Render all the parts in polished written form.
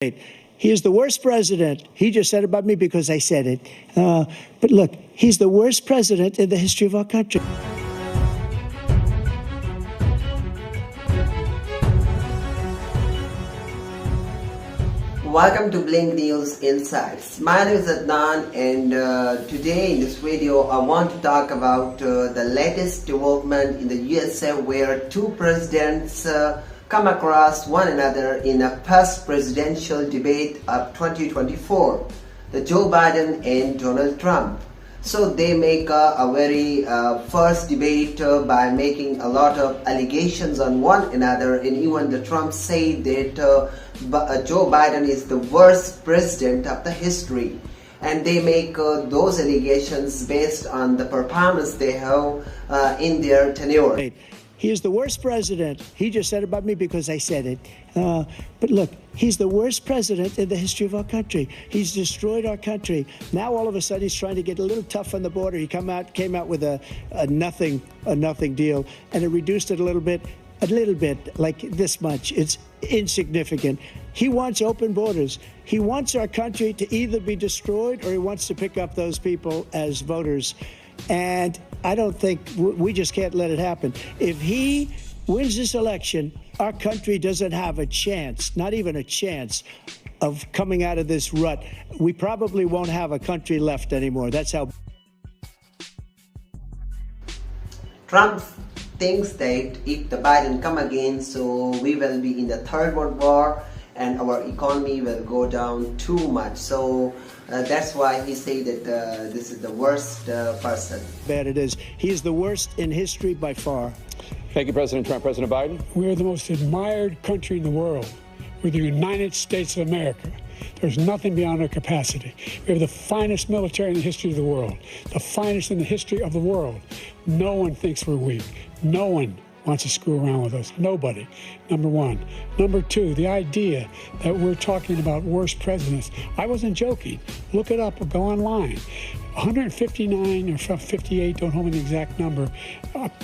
He is the worst president. He just said about me because I said it. But look, he's the worst president in the history of our country. Welcome to Blink News Insights. My name is Adnan, and today in this video I want to talk about the latest development in the USA where two presidents come across one another in a past presidential debate of 2024, the Joe Biden and Donald Trump. So they make a very first debate by making a lot of allegations on one another, and even the Trump said that Joe Biden is the worst president of the history, and they make those allegations based on the performance they have in their tenure. He is the worst president. He just said about me because I said it. But look, he's the worst president in the history of our country. He's destroyed our country. Now all of a sudden he's trying to get a little tough on the border. He came out with a nothing deal, and it reduced it a little bit, like this much. It's insignificant. He wants open borders. He wants our country to either be destroyed or he wants to pick up those people as voters. And I don't think we just can't let it happen. If he wins this election, our country doesn't have a chance, not even a chance, of coming out of this rut. We probably won't have a country left anymore. That's how. Trump thinks that if the Biden come again, so we will be in the third world war and our economy will go down too much. So that's why he said that this is the worst person. Bad it is. He's the worst in history by far. Thank you, President Trump. President Biden? We're the most admired country in the world. We're the United States of America. There's nothing beyond our capacity. We have the finest military in the history of the world, the finest in the history of the world. No one thinks we're weak. No one wants to screw around with us. Nobody, number one. Number two, the idea that we're talking about worst presidents. I wasn't joking. Look it up or go online. 159 or 58, don't hold me the exact number,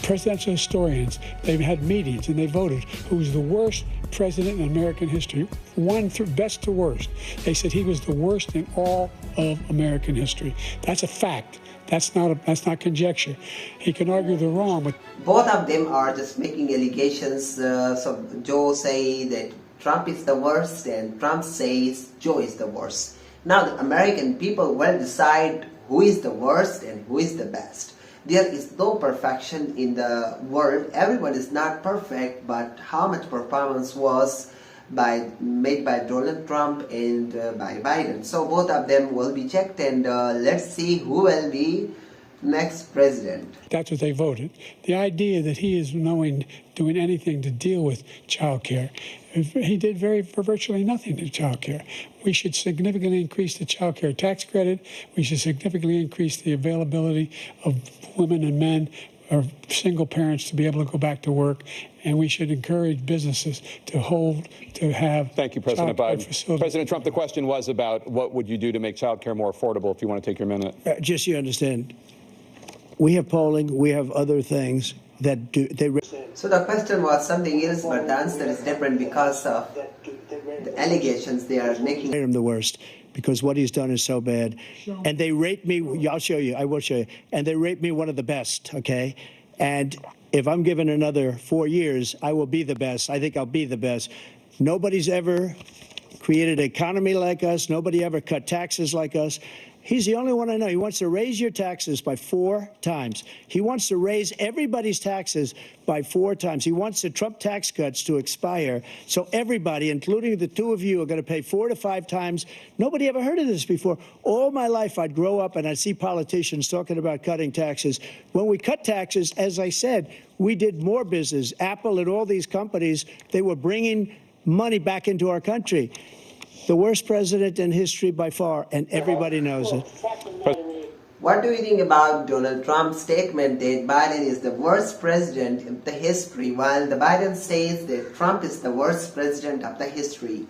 presidential historians, they've had meetings and they voted who's the worst president in American history, one through best to worst. They said he was the worst in all of American history. That's a fact. That's not conjecture. He can argue they're wrong, but both of them are just making allegations. So Joe say that Trump is the worst, and Trump says Joe is the worst. Now the American people will decide who is the worst and who is the best. There is no perfection in the world. Everyone is not perfect, but how much performance was made by Donald Trump and by Biden. So both of them will be checked, and let's see who will be next president. That's what they voted. The idea that he is doing anything to deal with child care, he did virtually nothing to child care. We should significantly increase the child care tax credit. We should significantly increase the availability of women and men or single parents to be able to go back to work, and we should encourage businesses to have. Thank you, President Biden. Facilities. President Trump, the question was about what would you do to make child care more affordable, if you want to take your minute. Just so you understand, we have polling, we have other things that do. So the question was something else, but the answer is different because of the allegations they are making. I'm the worst because what he's done is so bad. And they rate me, I'll show you, I will show you. And they rate me one of the best, okay? And if I'm given another 4 years, I will be the best. I think I'll be the best. Nobody's ever created an economy like us. Nobody ever cut taxes like us. He's the only one I know. He wants to raise your taxes by 4 times. He wants to raise everybody's taxes by 4 times. He wants the Trump tax cuts to expire. So everybody, including the two of you, are going to pay 4 to 5 times. Nobody ever heard of this before. All my life, I'd grow up and I'd see politicians talking about cutting taxes. When we cut taxes, as I said, we did more business. Apple and all these companies, they were bringing money back into our country. The worst president in history by far, and everybody knows it. What do you think about Donald Trump's statement that Biden is the worst president in the history, while the Biden says that Trump is the worst president of the history?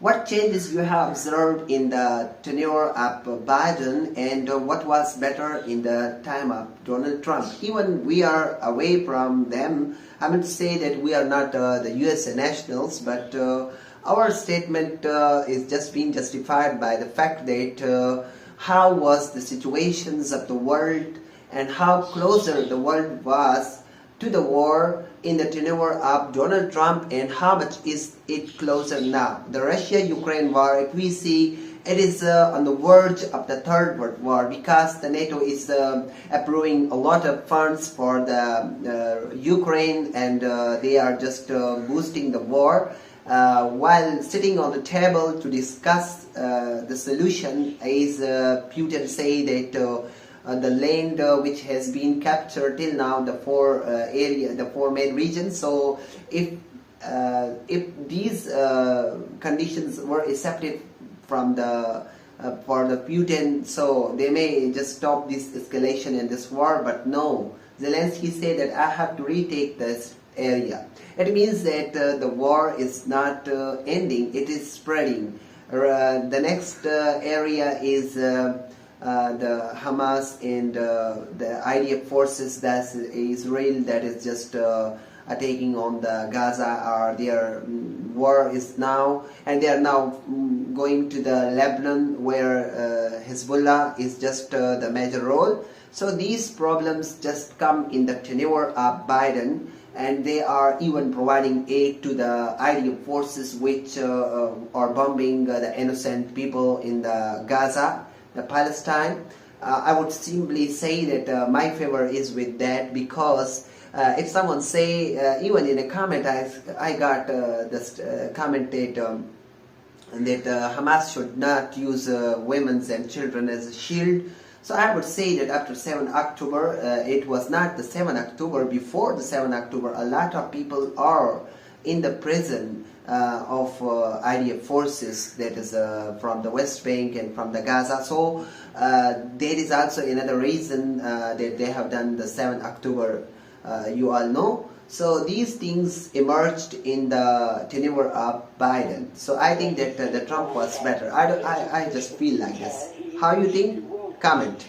What changes you have observed in the tenure of Biden, and what was better in the time of Donald Trump? Even we are away from them. I mean to say that we are not the USA nationals, but our statement is just being justified by the fact that how was the situations of the world and how closer the world was to the war in the tenure of Donald Trump and how much is it closer now. The Russia-Ukraine war, if we see, it is on the verge of the Third World War because the NATO is approving a lot of funds for the Ukraine and they are just boosting the war. While sitting on the table to discuss the solution, is Putin say that the land which has been captured till now, the four main regions. So if these conditions were accepted from the for the Putin, so they may just stop this escalation in this war. But no, Zelensky said that I have to retake this area. It means that the war is not ending; it is spreading. The next area is the Hamas and the IDF forces, that's Israel, that is just attacking on the Gaza, or their war is now, and they are now going to the Lebanon where Hezbollah is just the major role. So these problems just come in the tenure of Biden, and they are even providing aid to the IDF forces which are bombing the innocent people in the Gaza, the Palestine. I would simply say that my favor is with that, because if someone say, even in a comment, I got this comment that Hamas should not use women and children as a shield. So I would say that after 7 October, it was not the 7 October, before the 7 October, a lot of people are in the prison of IDF forces, that is from the West Bank and from the Gaza. So there is also another reason that they have done the 7 October, you all know. So these things emerged in the tenure of Biden. So I think that the Trump was better. I just feel like this. How you think? Comment.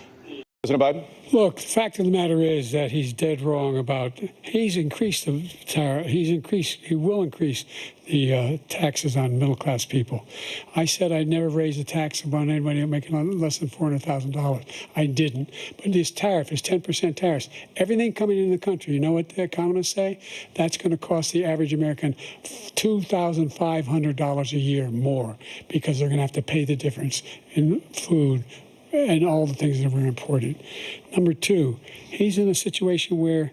President Biden? Look, the fact of the matter is that he's dead wrong about, he's increased the tariff, he will increase the taxes on middle-class people. I said I'd never raise a tax on anybody making less than $400,000. I didn't. But this tariff is 10% tariffs. Everything coming into the country, you know what the economists say? That's going to cost the average American $2,500 a year more, because they're going to have to pay the difference in food and all the things that we're importing. Number two, he's in a situation where